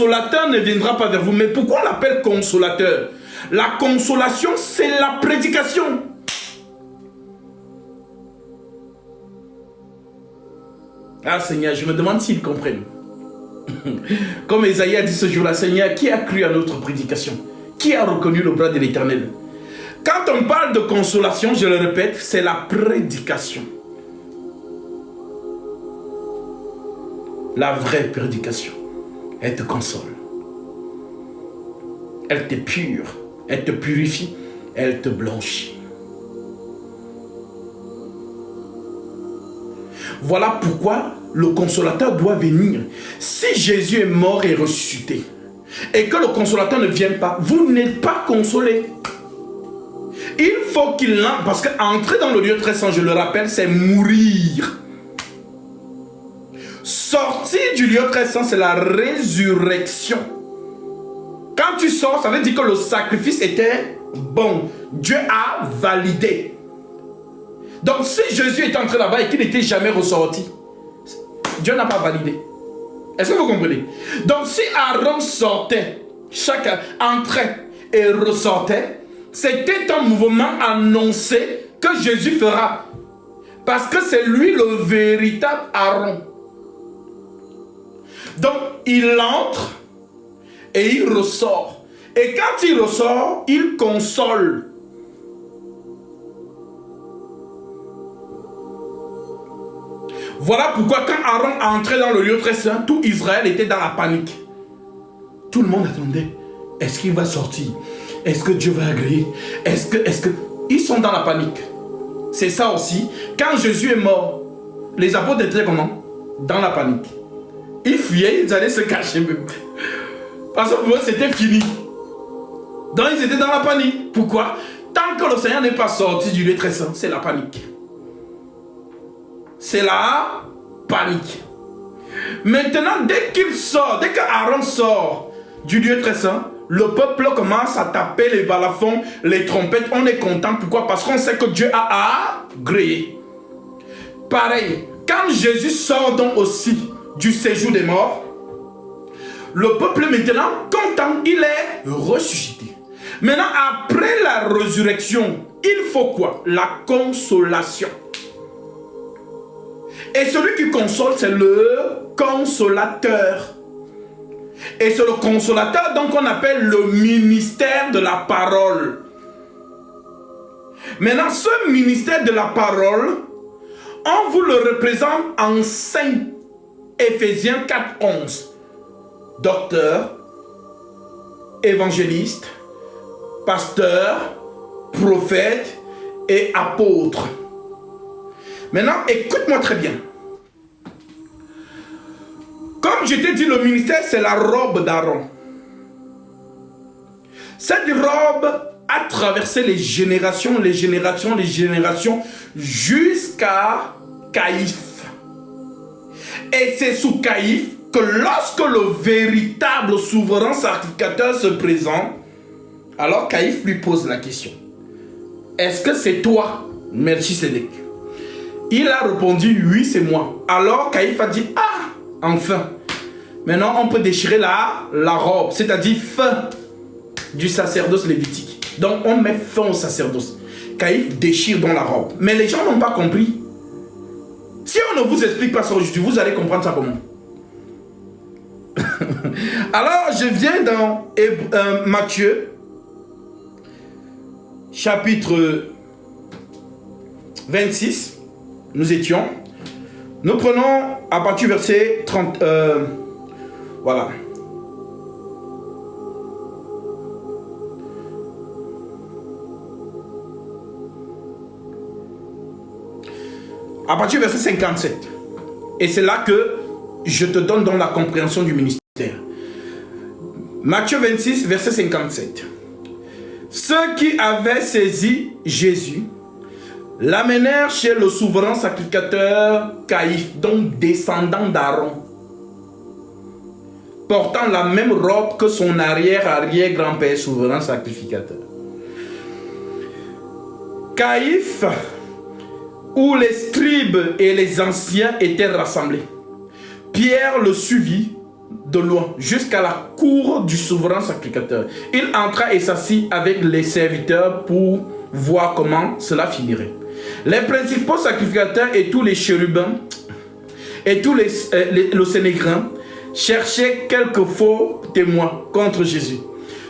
consolateur ne viendra pas vers vous. Mais pourquoi on l'appelle consolateur? La consolation, c'est la prédication. Ah Seigneur, je me demande s'ils comprennent. Comme Esaïe a dit ce jour-là, Seigneur, qui a cru à notre prédication? Qui a reconnu le bras de l'Éternel? Quand on parle de consolation, je le répète, c'est la prédication. La vraie prédication. Elle te console. Elle t'épure. Elle te purifie. Elle te blanchit. Voilà pourquoi le consolateur doit venir. Si Jésus est mort et ressuscité, et que le consolateur ne vient pas, vous n'êtes pas consolé. Il faut qu'il entre, parce qu'entrer dans le lieu très saint, je le rappelle, c'est mourir. Sortir du lieu très saint, c'est la résurrection. Quand tu sors, ça veut dire que le sacrifice était bon. Dieu a validé. Donc si Jésus est entré là-bas et qu'il n'était jamais ressorti, Dieu n'a pas validé. Est-ce que vous comprenez? Donc si Aaron sortait, chacun entrait et ressortait, c'était un mouvement annoncé que Jésus fera. Parce que c'est lui le véritable Aaron. Donc il entre et il ressort. Et quand il ressort, il console. Voilà pourquoi quand Aaron entrait dans le lieu très saint, tout Israël était dans la panique. Tout le monde attendait. Est-ce qu'il va sortir? Est-ce que Dieu va agréer? Est-ce que... Ils sont dans la panique. C'est ça aussi. Quand Jésus est mort, les apôtres étaient comment? Dans la panique. Ils fuyaient, ils allaient se cacher même. Parce que pour eux, c'était fini. Donc ils étaient dans la panique. Pourquoi? Tant que le Seigneur n'est pas sorti du lieu très saint, c'est la panique. C'est la panique. Maintenant, dès qu'il sort, dès qu'Aaron sort du lieu très saint, le peuple commence à taper les balafons, les trompettes. On est content. Pourquoi? Parce qu'on sait que Dieu a agréé. Pareil, quand Jésus sort donc aussi du séjour des morts, le peuple maintenant, content, il est ressuscité. Maintenant, après la résurrection, il faut quoi? La consolation. Et celui qui console, c'est le consolateur. Et c'est le consolateur donc qu'on appelle le ministère de la parole. Maintenant, ce ministère de la parole, on vous le représente en 5 Éphésiens 4:11. Docteur, évangéliste, pasteur, prophète et apôtre. Maintenant, écoute-moi très bien. Comme je t'ai dit, le ministère, c'est la robe d'Aaron. Cette robe a traversé les générations, jusqu'à Caïphe. Et c'est sous Caïphe que lorsque le véritable souverain sacrificateur se présente, alors Caïphe lui pose la question. Est-ce que c'est toi, Melchisédek? Il a répondu, oui, c'est moi. Alors Caïphe a dit, ah, enfin. Maintenant, on peut déchirer la robe, c'est-à-dire fin du sacerdoce lévitique. Donc, on met fin au sacerdoce. Caïphe déchire dans la robe. Mais les gens n'ont pas compris. Si on ne vous explique pas ça aujourd'hui, vous allez comprendre ça comment? Alors, je viens dans Matthieu, chapitre 26. Nous étions. Nous prenons à partir du verset 30. Voilà. À partir du verset 57. Et c'est là que je te donne dans la compréhension du ministère. Matthieu 26, verset 57. Ceux qui avaient saisi Jésus l'amenèrent chez le souverain sacrificateur Caïphe, donc descendant d'Aaron, portant la même robe que son arrière-arrière-grand-père souverain sacrificateur. Caïphe, où les scribes et les anciens étaient rassemblés. Pierre le suivit de loin jusqu'à la cour du souverain sacrificateur. Il entra et s'assit avec les serviteurs pour voir comment cela finirait. Les principaux sacrificateurs et tous les chérubins et tous les Sénégrins cherchaient quelques faux témoins contre Jésus,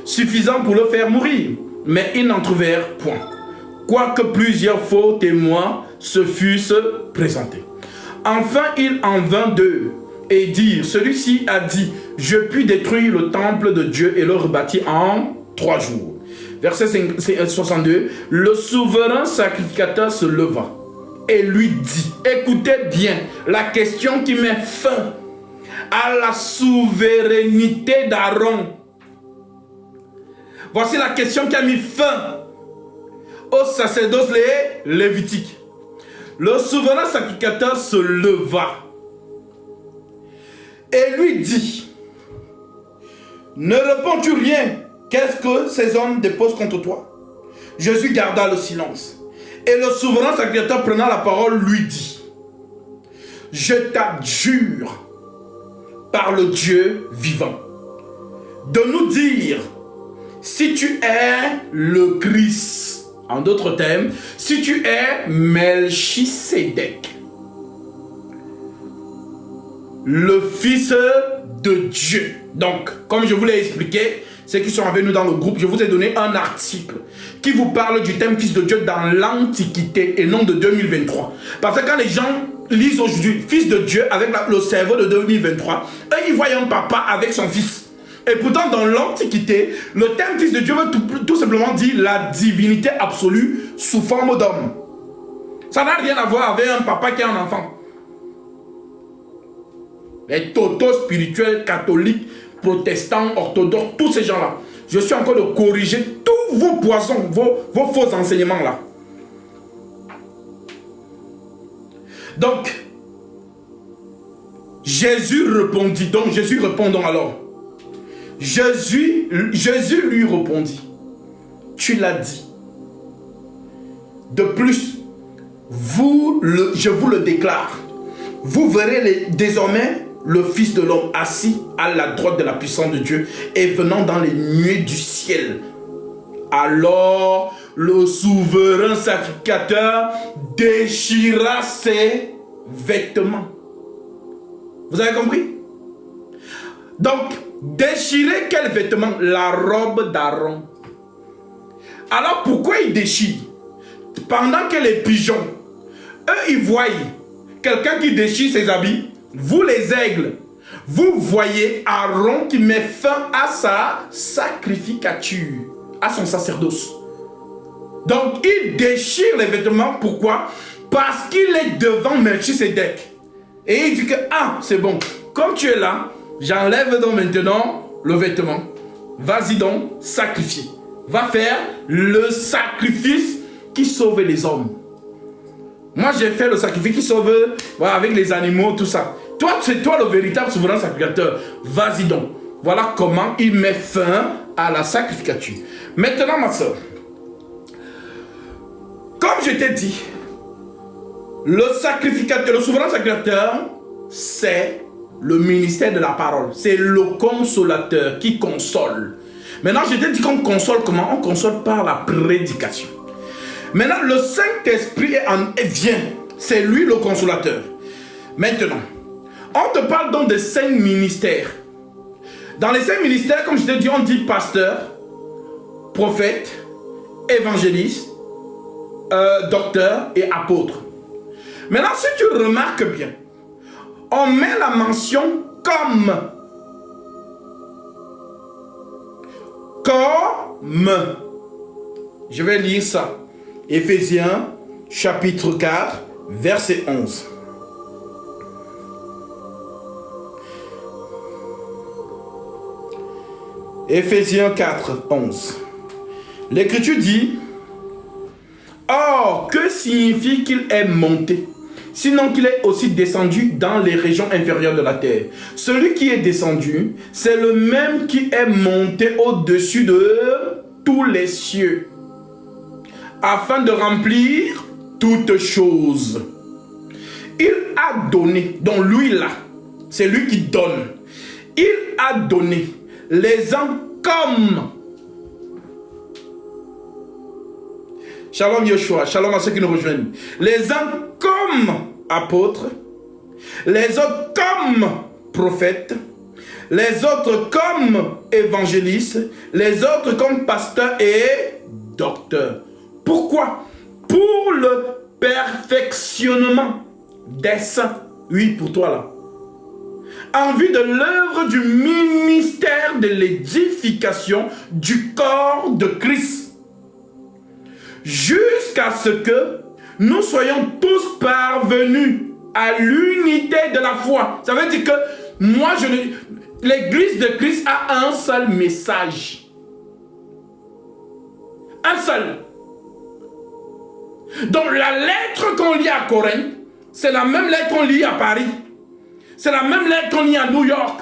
suffisants pour le faire mourir, mais ils n'en trouvèrent point, quoique plusieurs faux témoins se fussent présentés. Enfin, il en vint d'eux et dirent, celui-ci a dit, je puis détruire le temple de Dieu et le rebâtir en 3 jours. Verset 62, le souverain sacrificateur se leva et lui dit, écoutez bien la question qui met fin à la souveraineté d'Aaron. Voici la question qui a mis fin au sacerdoce lévitique. Le souverain sacrificateur se leva et lui dit, ne réponds-tu rien? Qu'est-ce que ces hommes déposent contre toi? Jésus garda le silence. Et le souverain sacrificateur prenant la parole lui dit, je t'adjure par le Dieu vivant de nous dire si tu es le Christ. En d'autres termes, si tu es Melchisédek, le Fils de Dieu. Donc, comme je vous l'ai expliqué, ceux qui sont avec nous dans le groupe, je vous ai donné un article qui vous parle du thème Fils de Dieu dans l'Antiquité et non de 2023. Parce que quand les gens lisent aujourd'hui Fils de Dieu avec le cerveau de 2023, eux, ils voient un papa avec son fils. Et pourtant, dans l'Antiquité, le thème Fils de Dieu veut tout simplement dire la divinité absolue sous forme d'homme. Ça n'a rien à voir avec un papa qui a un enfant. Les totos spirituels, catholiques, protestants, orthodoxes, tous ces gens-là. Je suis encore de corriger tous vos poisons, vos faux enseignements là. Donc, Jésus répondit. Donc, Jésus répondant alors. Jésus lui répondit. Tu l'as dit. De plus, je vous le déclare. Vous verrez désormais le Fils de l'homme assis à la droite de la puissance de Dieu et venant dans les nuées du ciel. Alors le souverain sacrificateur déchira ses vêtements. Vous avez compris? Donc, déchirer quel vêtement? La robe d'Aaron. Alors pourquoi il déchire? Pendant que les pigeons, eux, ils voient quelqu'un qui déchire ses habits. Vous les aigles, vous voyez Aaron qui met fin à sa sacrificature, à son sacerdoce. Donc il déchire les vêtements, pourquoi? Parce qu'il est devant Melchisédek. Et il dit que, ah, c'est bon, comme tu es là, j'enlève donc maintenant le vêtement. Vas-y donc, sacrifier. Va faire le sacrifice qui sauve les hommes. Moi, j'ai fait le sacrifice qui sauve, voilà, avec les animaux, tout ça. Toi, c'est toi le véritable souverain sacrificateur. Vas-y donc. Voilà comment il met fin à la sacrificature. Maintenant, ma soeur, comme je t'ai dit, le sacrificateur, le souverain sacrificateur, c'est le ministère de la parole. C'est le consolateur qui console. Maintenant, je t'ai dit qu'on console comment? On console par la prédication. Maintenant, le Saint-Esprit vient. C'est lui le consolateur. Maintenant, on te parle donc de 5 ministères. Dans les 5 ministères, comme je t'ai dit, on dit pasteur, prophète, évangéliste, docteur et apôtre. Maintenant, si tu remarques bien, on met la mention comme. Je vais lire ça. Éphésiens, chapitre 4, verset 11. Éphésiens 4, 11. L'Écriture dit, or, que signifie qu'il est monté, sinon qu'il est aussi descendu dans les régions inférieures de la terre? Celui qui est descendu, c'est le même qui est monté au-dessus de tous les cieux, afin de remplir toutes choses. Il a donné, donc lui là, c'est lui qui donne. Il a donné les uns comme... Shalom Yeshua, shalom à ceux qui nous rejoignent. Les uns comme apôtres, les autres comme prophètes, les autres comme évangélistes, les autres comme pasteurs et docteurs. Pourquoi? Pour le perfectionnement des saints. Oui, pour toi là. En vue de l'œuvre du ministère de l'édification du corps de Christ. Jusqu'à ce que nous soyons tous parvenus à l'unité de la foi. Ça veut dire que moi, l'église de Christ a un seul message. Un seul. Donc la lettre qu'on lit à Corinthe, c'est la même lettre qu'on lit à Paris. C'est la même lettre qu'on lit à New York.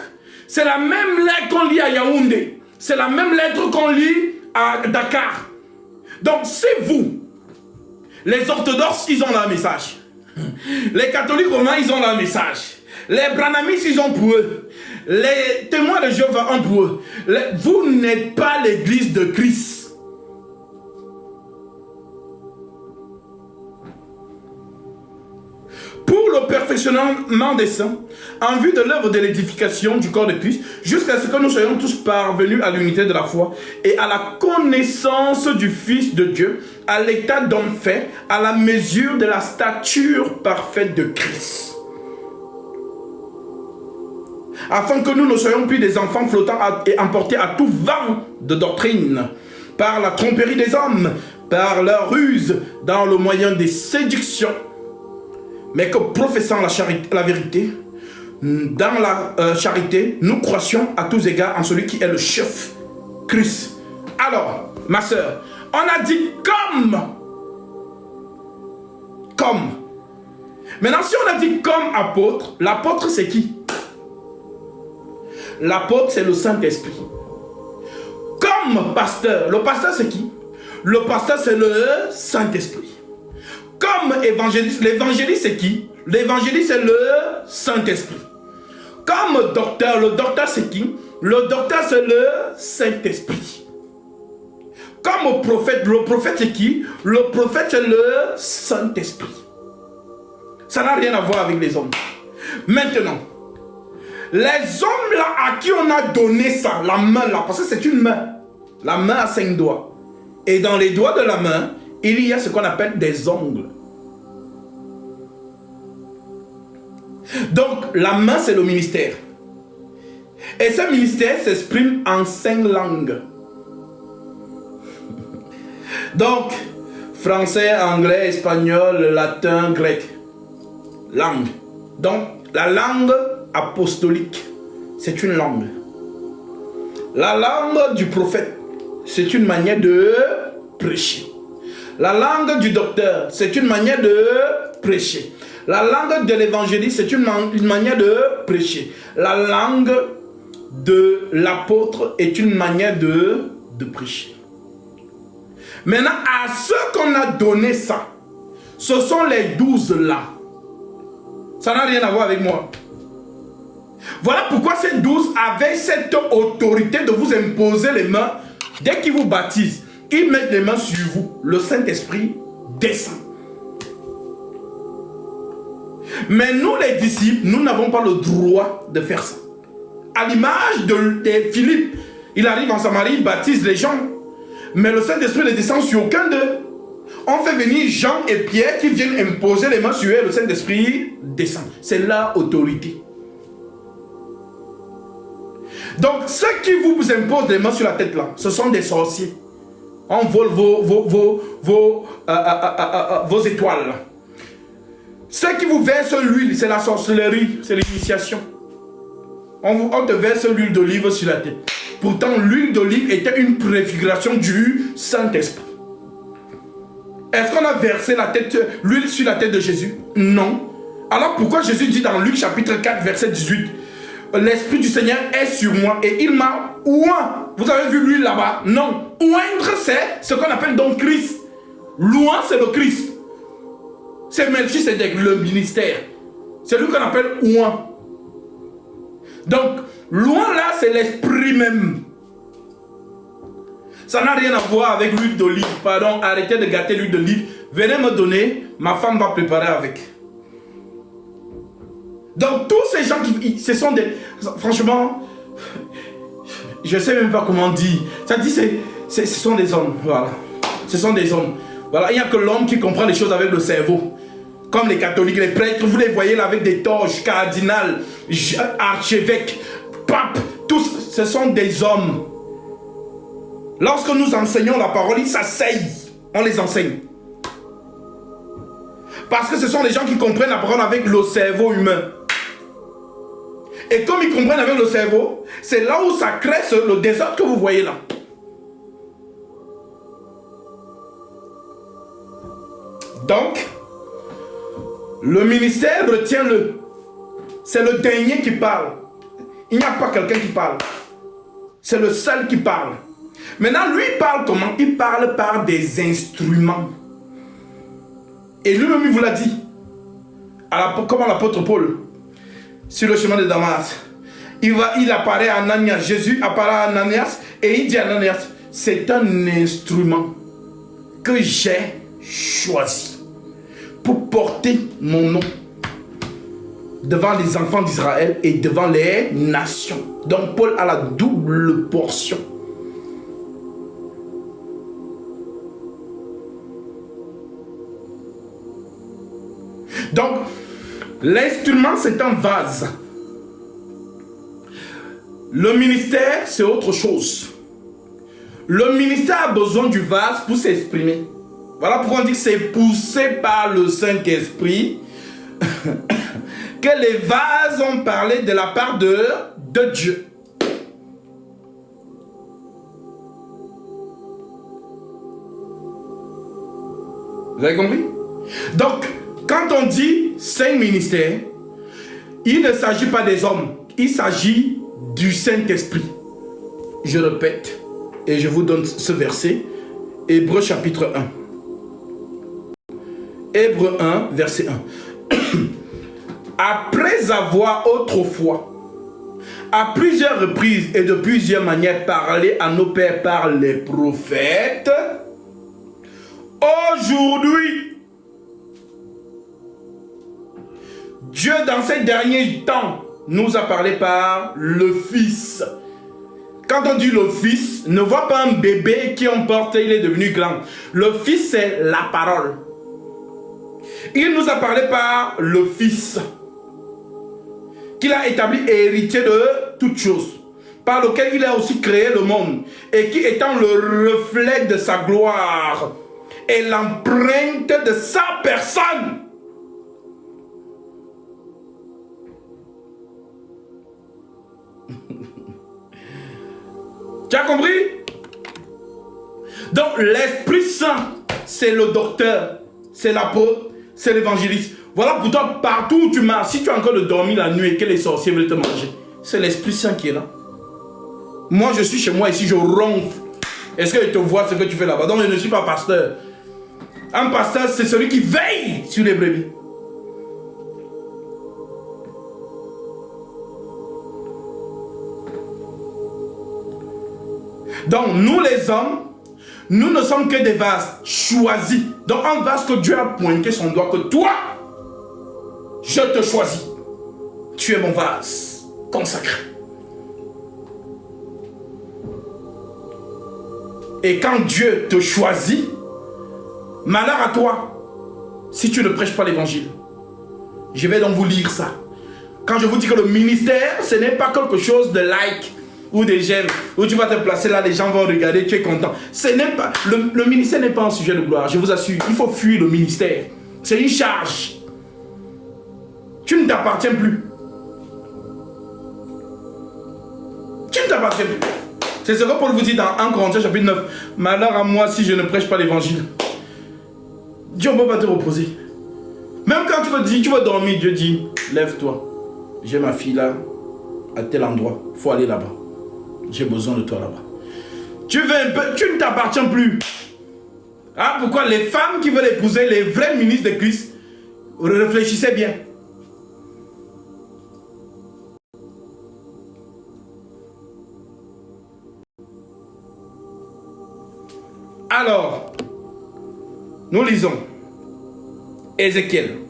C'est la même lettre qu'on lit à Yaoundé. C'est la même lettre qu'on lit à Dakar. Donc c'est vous. Les orthodoxes, ils ont leur message. Les catholiques romains, ils ont leur message. Les branhamistes, ils ont pour eux. Les témoins de Jéhovah ont pour eux. Vous n'êtes pas l'église de Christ. Pour le perfectionnement des saints, en vue de l'œuvre de l'édification du corps de Christ, jusqu'à ce que nous soyons tous parvenus à l'unité de la foi et à la connaissance du Fils de Dieu, à l'état d'homme fait, à la mesure de la stature parfaite de Christ. Afin que nous ne soyons plus des enfants flottants et emportés à tout vent de doctrine, par la tromperie des hommes, par leur ruse, dans le moyen des séductions, mais que professant la vérité, dans la charité, nous croissions à tous égards en celui qui est le chef, Christ. Alors, ma soeur, on a dit comme. Maintenant, si on a dit comme apôtre, l'apôtre c'est qui? L'apôtre c'est le Saint-Esprit. Comme pasteur, le pasteur c'est qui? Le pasteur c'est le Saint-Esprit. Comme évangéliste, l'évangéliste c'est qui? L'évangéliste c'est le Saint-Esprit. Comme docteur, le docteur c'est qui? Le docteur c'est le Saint-Esprit. Comme prophète, le prophète c'est qui? Le prophète c'est le Saint-Esprit. Ça n'a rien à voir avec les hommes. Maintenant, les hommes là à qui on a donné ça, la main là, parce que c'est une main. La main a 5 doigts. Et dans les doigts de la main, il y a ce qu'on appelle des ongles. Donc, la main, c'est le ministère. Et ce ministère s'exprime en 5 langues. Donc, français, anglais, espagnol, latin, grec. Langue. Donc, la langue apostolique, c'est une langue. La langue du prophète, c'est une manière de prêcher. La langue du docteur, c'est une manière de prêcher. La langue de l'évangéliste, c'est une manière de prêcher. La langue de l'apôtre est une manière de prêcher. Maintenant, à ceux qu'on a donné ça, ce sont les 12 là. Ça n'a rien à voir avec moi. Voilà pourquoi ces 12 avaient cette autorité de vous imposer les mains. Dès qu'ils vous baptisent, ils mettent les mains sur vous. Le Saint-Esprit descend. Mais nous les disciples, nous n'avons pas le droit de faire ça. À l'image de Philippe, il arrive en Samarie, il baptise les gens. Mais le Saint-Esprit ne descend sur aucun d'eux. On fait venir Jean et Pierre qui viennent imposer les mains sur eux. Le Saint-Esprit descend. C'est leur autorité. Donc ceux qui vous imposent les mains sur la tête là, ce sont des sorciers. On vole vos étoiles. Ceux qui vous versent l'huile, c'est la sorcellerie, c'est l'initiation. On te verse l'huile d'olive sur la tête. Pourtant, l'huile d'olive était une préfiguration du Saint-Esprit. Est-ce qu'on a versé l'huile sur la tête de Jésus? Non. Alors pourquoi Jésus dit dans Luc chapitre 4, verset 18, l'Esprit du Seigneur est sur moi et il m'a oint. Vous avez vu l'huile là-bas? Non. Oindre, c'est ce qu'on appelle donc Christ. Loin, c'est le Christ. C'est Melchisedec, le ministère. C'est lui qu'on appelle oint. Donc, loin là, c'est l'esprit même. Ça n'a rien à voir avec l'huile d'olive. Pardon, arrêtez de gâter l'huile d'olive. Venez me donner, ma femme va préparer avec. Donc, tous ces gens qui... Ce sont des... Franchement, je ne sais même pas comment dire. Ça dit, ce sont des hommes. Voilà. Ce sont des hommes. Voilà, il n'y a que l'homme qui comprend les choses avec le cerveau. Comme les catholiques, les prêtres, vous les voyez là avec des torches, cardinal, archevêque, pape, tous, ce sont des hommes. Lorsque nous enseignons la parole, ils s'asseyent, on les enseigne. Parce que ce sont des gens qui comprennent la parole avec le cerveau humain. Et comme ils comprennent avec le cerveau, c'est là où ça crée le désordre que vous voyez là. Donc, le ministère, retiens-le. C'est le dernier qui parle. Il n'y a pas quelqu'un qui parle. C'est le seul qui parle. Maintenant, lui, il parle comment? Il parle par des instruments. Et lui-même, il vous l'a dit. Comme l'apôtre Paul, sur le chemin de Damas. Il apparaît à Ananias. Jésus apparaît à Ananias et il dit à Ananias, c'est un instrument que j'ai choisi pour porter mon nom devant les enfants d'Israël et devant les nations. Donc Paul a la double portion. Donc, l'instrument, c'est un vase. Le ministère, c'est autre chose. Le ministère a besoin du vase pour s'exprimer. Voilà pourquoi on dit que c'est poussé par le Saint-Esprit que les vases ont parlé de la part de Dieu. Vous avez compris? Donc, quand on dit Saint-Ministère, il ne s'agit pas des hommes, il s'agit du Saint-Esprit. Je répète, et je vous donne ce verset, Hébreux chapitre 1. Hébreux 1, verset 1. Après avoir autrefois, à plusieurs reprises et de plusieurs manières parlé à nos pères par les prophètes, aujourd'hui, Dieu dans ces derniers temps nous a parlé par le Fils. Quand on dit le Fils, ne voit pas un bébé qui emporte, il est devenu grand. Le Fils, c'est la parole. Il nous a parlé par le Fils, qu'il a établi héritier de toutes choses, par lequel il a aussi créé le monde, et qui étant le reflet de sa gloire et l'empreinte de sa personne. Tu as compris? Donc l'Esprit Saint, c'est le docteur, c'est l'apôtre, c'est l'évangéliste. Voilà pour toi, partout où tu marches, si tu as encore de dormir la nuit et que les sorciers veulent te manger, c'est l'Esprit Saint qui est là. Moi, je suis chez moi ici, je ronfle. Est-ce qu'il te voit ce que tu fais là-bas? Donc je ne suis pas pasteur. Un pasteur, c'est celui qui veille sur les brebis. Donc nous les hommes, nous ne sommes que des vases choisis. Donc un vase que Dieu a pointé son doigt, que toi, je te choisis. Tu es mon vase consacré. Et quand Dieu te choisit, malheur à toi si tu ne prêches pas l'évangile. Je vais donc vous lire ça. Quand je vous dis que le ministère, ce n'est pas quelque chose de like ou des j'aime, où tu vas te placer là, les gens vont regarder, tu es content. Ce n'est pas, le ministère n'est pas un sujet de gloire, je vous assure. Il faut fuir le ministère. C'est une charge. Tu ne t'appartiens plus. Tu ne t'appartiens plus. C'est ce que Paul vous dit dans 1 Corinthiens chapitre 9. Malheur à moi si je ne prêche pas l'évangile. Dieu ne peut pas te reposer. Même quand tu veux dire, tu veux dormir, Dieu dit, lève-toi. J'ai ma fille là, à tel endroit. Il faut aller là-bas. J'ai besoin de toi là-bas. Tu veux un peu, tu ne t'appartiens plus. Ah, pourquoi les femmes qui veulent épouser les vrais ministres de Christ, réfléchissez bien. Alors, nous lisons Ézéchiel.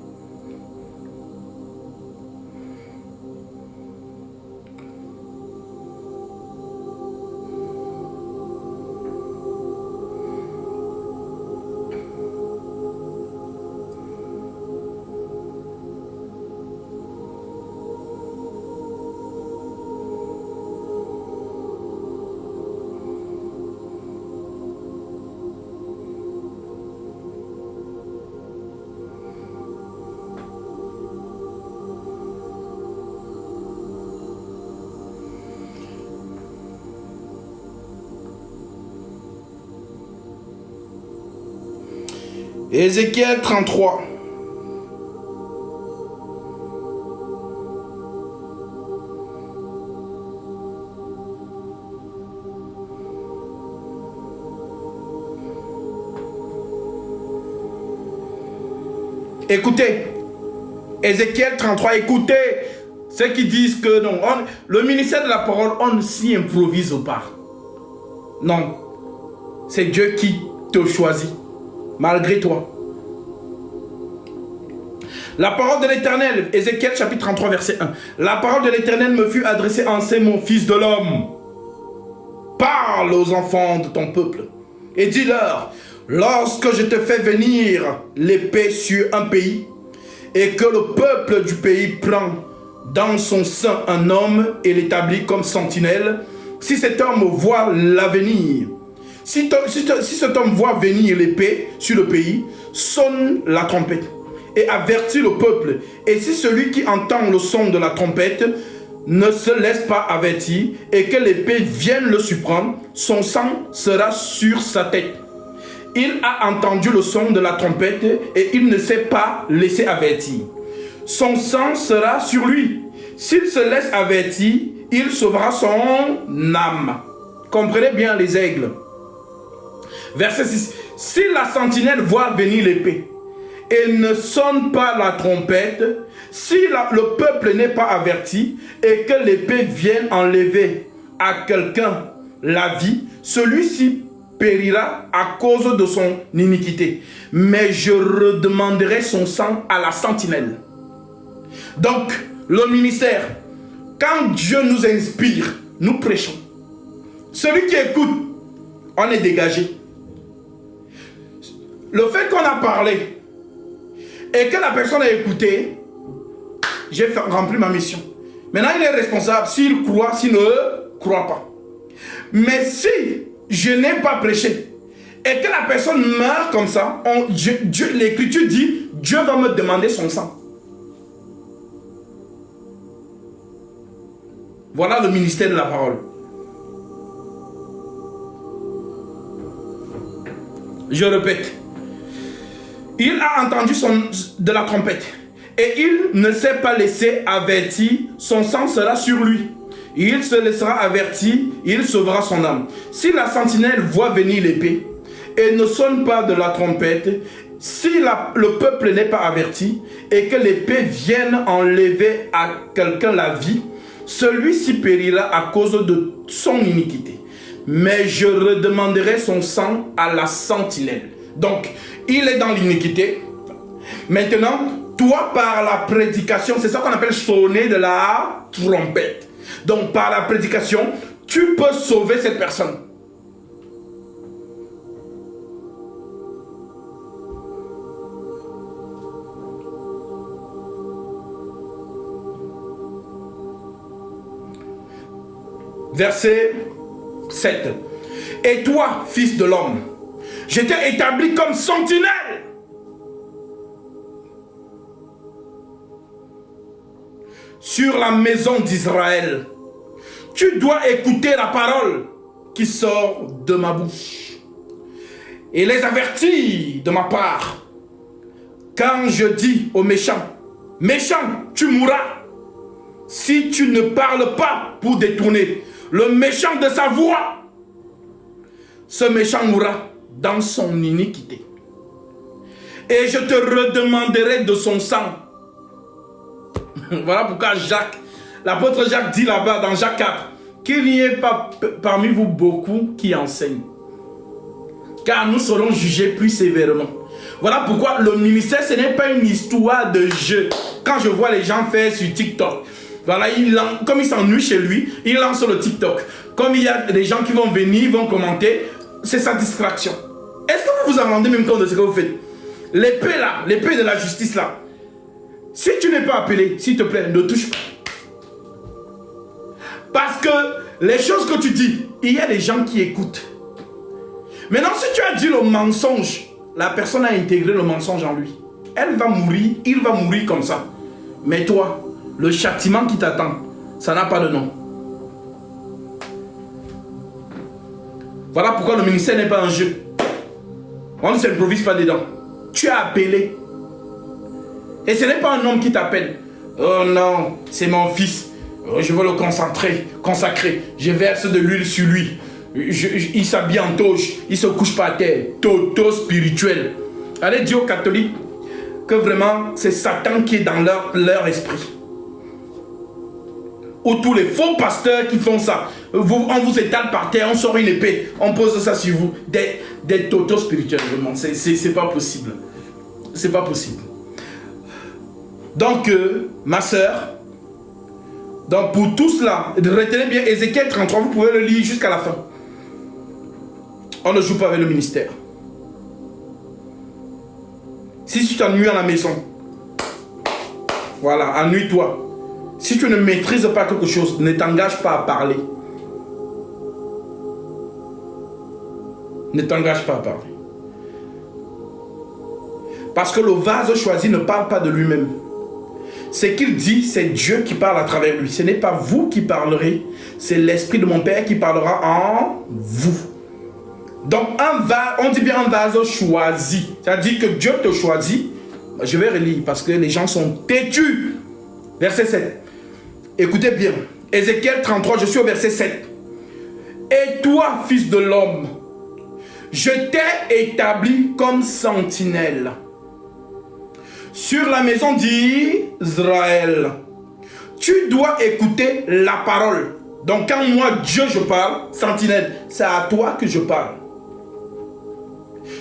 Ézéchiel 33. Écoutez, Ézéchiel 33, écoutez ceux qui disent que non, le ministère de la parole, on ne s'y improvise pas. Non, c'est Dieu qui te choisit, malgré toi. La parole de l'Éternel, Ézéchiel chapitre 33, verset 1. La parole de l'Éternel me fut adressée en ces mots, fils de l'homme. Parle aux enfants de ton peuple et dis-leur, lorsque je te fais venir l'épée sur un pays et que le peuple du pays prend dans son sein un homme et l'établit comme sentinelle, si cet homme voit l'avenir, si cet homme voit venir l'épée sur le pays, sonne la trompette et avertit le peuple. Et si celui qui entend le son de la trompette ne se laisse pas avertir et que l'épée vienne le surprendre, son sang sera sur sa tête. Il a entendu le son de la trompette et il ne s'est pas laissé avertir. Son sang sera sur lui. S'il se laisse avertir, il sauvera son âme. Comprenez bien les aigles. Verset 6. Si la sentinelle voit venir l'épée et ne sonne pas la trompette, si le peuple n'est pas averti et que l'épée vienne enlever à quelqu'un la vie, celui-ci périra à cause de son iniquité. Mais je redemanderai son sang à la sentinelle. Donc, le ministère, quand Dieu nous inspire, nous prêchons. Celui qui écoute, on est dégagé. Le fait qu'on a parlé et que la personne a écouté, j'ai rempli ma mission. Maintenant, il est responsable s'il croit, s'il ne croit pas. Mais si je n'ai pas prêché et que la personne meurt comme ça, l'Écriture dit, Dieu va me demander son sang. Voilà le ministère de la parole. Je répète. Il a entendu de la trompette et il ne s'est pas laissé avertir, son sang sera sur lui. Il se laissera avertir, il sauvera son âme. Si la sentinelle voit venir l'épée et ne sonne pas de la trompette, si le peuple n'est pas averti et que l'épée vienne enlever à quelqu'un la vie, celui-ci périra à cause de son iniquité. Mais je redemanderai son sang à la sentinelle. Donc, il est dans l'iniquité. Maintenant, toi, par la prédication, c'est ça qu'on appelle sonner de la trompette. Donc, par la prédication, tu peux sauver cette personne. Verset 7. Et toi, fils de l'homme, je t'ai établi comme sentinelle sur la maison d'Israël. Tu dois écouter la parole qui sort de ma bouche et les avertir de ma part. Quand je dis aux méchants, méchant, tu mourras, si tu ne parles pas pour détourner le méchant de sa voix, ce méchant mourra dans son iniquité. Et je te redemanderai de son sang. Voilà pourquoi l'apôtre Jacques dit là-bas dans Jacques 4, qu'il n'y ait pas parmi vous beaucoup qui enseignent. car nous serons jugés plus sévèrement. Voilà pourquoi le ministère, ce n'est pas une histoire de jeu. Quand je vois les gens faire sur TikTok, voilà, comme il s'ennuie chez lui, il lance sur le TikTok. Comme il y a des gens qui vont venir, vont commenter, c'est sa distraction. Est-ce que vous vous en rendez même compte de ce que vous faites? L'épée là, l'épée de la justice là. Si tu n'es pas appelé, s'il te plaît, ne touche pas. Parce que les choses que tu dis, il y a des gens qui écoutent. Maintenant, si tu as dit le mensonge, la personne a intégré le mensonge en lui. Elle va mourir, il va mourir comme ça. Mais toi, le châtiment qui t'attend, ça n'a pas de nom. Voilà pourquoi le ministère n'est pas un jeu. On ne s'improvise pas dedans. Tu as appelé. Et ce n'est pas un homme qui t'appelle. Oh non, c'est mon fils. Oh, je veux le consacrer. Je verse de l'huile sur lui. Il s'habille en toge. Il se couche par terre. Toto spirituel. Allez dire aux catholiques que vraiment c'est Satan qui est dans leur esprit. Ou tous les faux pasteurs qui font ça. On vous étale par terre, on sort une épée, on pose ça sur vous. Des totos spirituels, vraiment. C'est pas possible. C'est pas possible. Donc, ma soeur, donc pour tout cela, retenez bien Ézéchiel 33, vous pouvez le lire jusqu'à la fin. On ne joue pas avec le ministère. Si tu t'ennuies à la maison, voilà, ennuie-toi. Si tu ne maîtrises pas quelque chose, ne t'engage pas à parler. Ne t'engage pas à parler. Parce que le vase choisi ne parle pas de lui-même. Ce qu'il dit, c'est Dieu qui parle à travers lui. Ce n'est pas vous qui parlerez, c'est l'Esprit de mon Père qui parlera en vous. Donc, on dit bien un vase choisi. C'est-à-dire que Dieu te choisit. Je vais relire parce que les gens sont têtus. Verset 7. Écoutez bien. Ézéchiel 33, je suis au verset 7. Et toi, fils de l'homme, je t'ai établi comme sentinelle sur la maison d'Israël. Tu dois écouter la parole. Donc quand moi, Dieu, je parle, sentinelle, c'est à toi que je parle.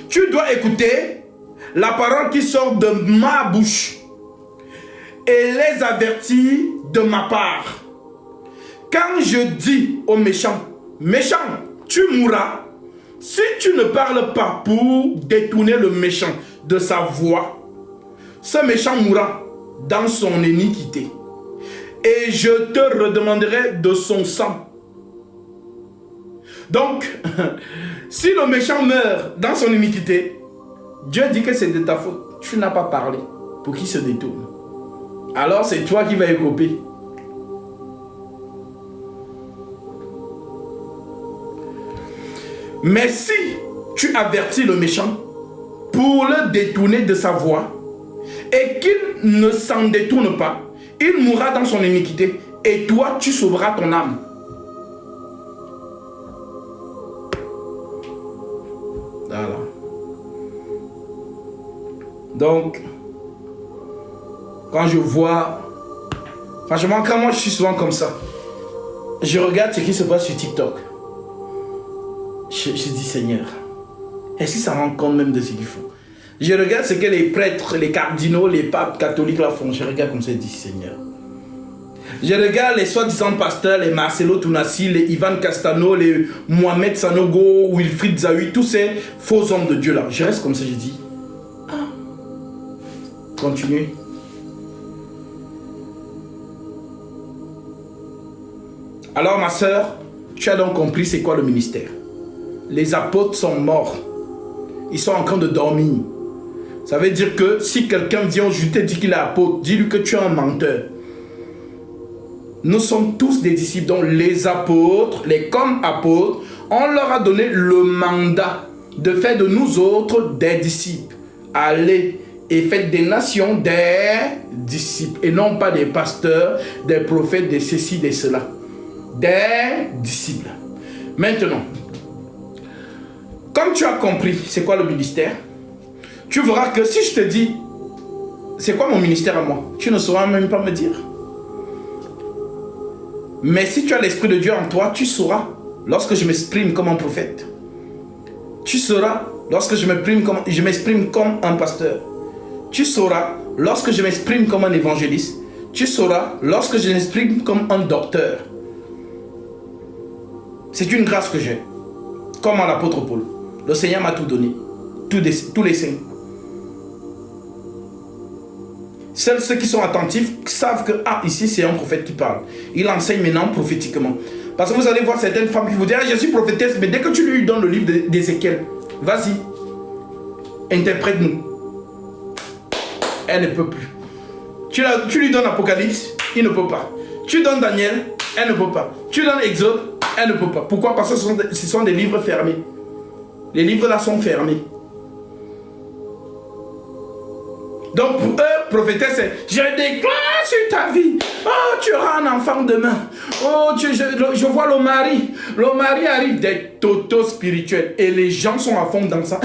Tu dois écouter la parole qui sort de ma bouche et les avertir de ma part. Quand je dis aux méchants, méchant, tu mourras, si tu ne parles pas pour détourner le méchant de sa voie, ce méchant mourra dans son iniquité. Et je te redemanderai de son sang. Donc, si le méchant meurt dans son iniquité, Dieu dit que c'est de ta faute. Tu n'as pas parlé pour qu'il se détourne. Alors c'est toi qui vas écoper. Mais si tu avertis le méchant pour le détourner de sa voie et qu'il ne s'en détourne pas, il mourra dans son iniquité et toi tu sauveras ton âme. Voilà. Donc, quand je vois, franchement, quand moi je suis souvent comme ça, je regarde ce qui se passe sur TikTok. Je dis Seigneur, est-ce qu'ils s'en rendent compte même de ce qu'ils font? Je regarde ce que les prêtres, les cardinaux, les papes catholiques là font. Je regarde comme ça et je dis Seigneur. Je regarde les soi-disant pasteurs, les Marcelo Tounassi, les Ivan Castano, les Mohamed Sanogo, Wilfried Zahui, tous ces faux hommes de Dieu là. Je reste comme ça, je dis continue. Alors ma soeur, tu as donc compris c'est quoi le ministère. Les apôtres sont morts. Ils sont en train de dormir. Ça veut dire que si quelqu'un vient aujourd'hui te dit qu'il est apôtre, dis-lui que tu es un menteur. Nous sommes tous des disciples. Donc les apôtres, les comme apôtres, on leur a donné le mandat de faire de nous autres des disciples. Allez et faites des nations des disciples. Et non pas des pasteurs, des prophètes, des ceci, des cela. Des disciples. Maintenant, comme tu as compris c'est quoi le ministère, tu verras que si je te dis c'est quoi mon ministère à moi, tu ne sauras même pas me dire. Mais si tu as l'Esprit de Dieu en toi, tu sauras lorsque je m'exprime comme un prophète. Tu sauras lorsque je m'exprime comme un pasteur. Tu sauras lorsque je m'exprime comme un évangéliste. Tu sauras lorsque je m'exprime comme un docteur. C'est une grâce que j'ai. Comme à l'apôtre Paul. Le Seigneur m'a tout donné. Tous les saints. Seuls ceux qui sont attentifs savent que, ici c'est un prophète qui parle. Il enseigne maintenant prophétiquement. Parce que vous allez voir certaines femmes qui vous disent, je suis prophétesse, mais dès que tu lui donnes le livre d'Ézéchiel, vas-y, interprète-nous. Elle ne peut plus. Tu lui donnes Apocalypse, il ne peut pas. Tu donnes Daniel, elle ne peut pas. Tu donnes Exode, elle ne peut pas. Pourquoi? Parce que ce sont des livres fermés. Les livres là sont fermés. Donc pour eux, prophétesse, je déclare sur ta vie. Oh, tu auras un enfant demain. Oh, je vois le mari. Le mari arrive d'être toto spirituel. Et les gens sont à fond dans ça.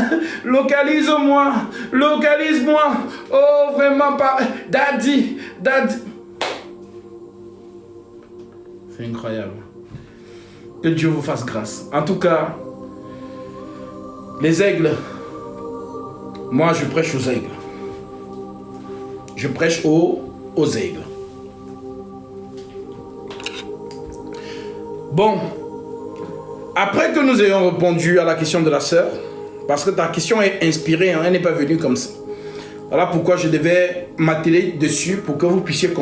Localise-moi. Localise-moi. Oh, vraiment pas. Daddy. C'est incroyable. Que Dieu vous fasse grâce. En tout cas, les aigles. Moi, je prêche aux aigles. Je prêche aux aigles. Bon, après que nous ayons répondu à la question de la sœur, parce que ta question est inspirée, elle n'est pas venue comme ça. Voilà pourquoi je devais m'atteler dessus pour que vous puissiez comprendre.